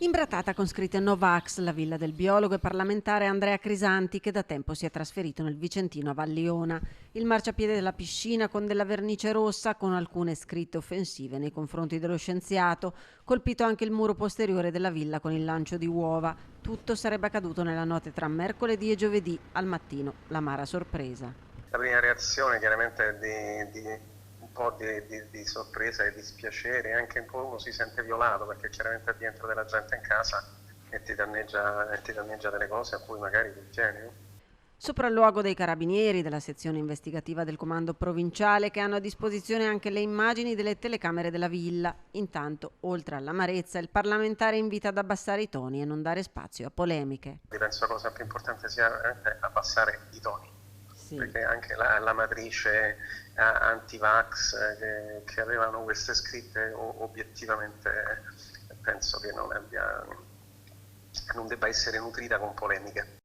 Imbrattata con scritte Novax, la villa del biologo e parlamentare Andrea Crisanti, che da tempo si è trasferito nel Vicentino a Valliona. Il marciapiede della piscina con della vernice rossa, con alcune scritte offensive nei confronti dello scienziato, colpito anche il muro posteriore della villa con il lancio di uova. Tutto sarebbe accaduto nella notte tra mercoledì e giovedì. Al mattino l'amara sorpresa. La prima reazione chiaramente è di un po' di sorpresa e dispiacere, anche un po' uno si sente violato perché chiaramente dentro della gente in casa e ti danneggia delle cose a cui magari tu tieni. No? Sopralluogo dei carabinieri, della sezione investigativa del comando provinciale, che hanno a disposizione anche le immagini delle telecamere della villa. Intanto, oltre all'amarezza, il parlamentare invita ad abbassare i toni e non dare spazio a polemiche. Penso la cosa più importante sia abbassare i toni, Sì. perché anche la matrice anti-vax che avevano queste scritte obiettivamente penso che non debba essere nutrita con polemiche.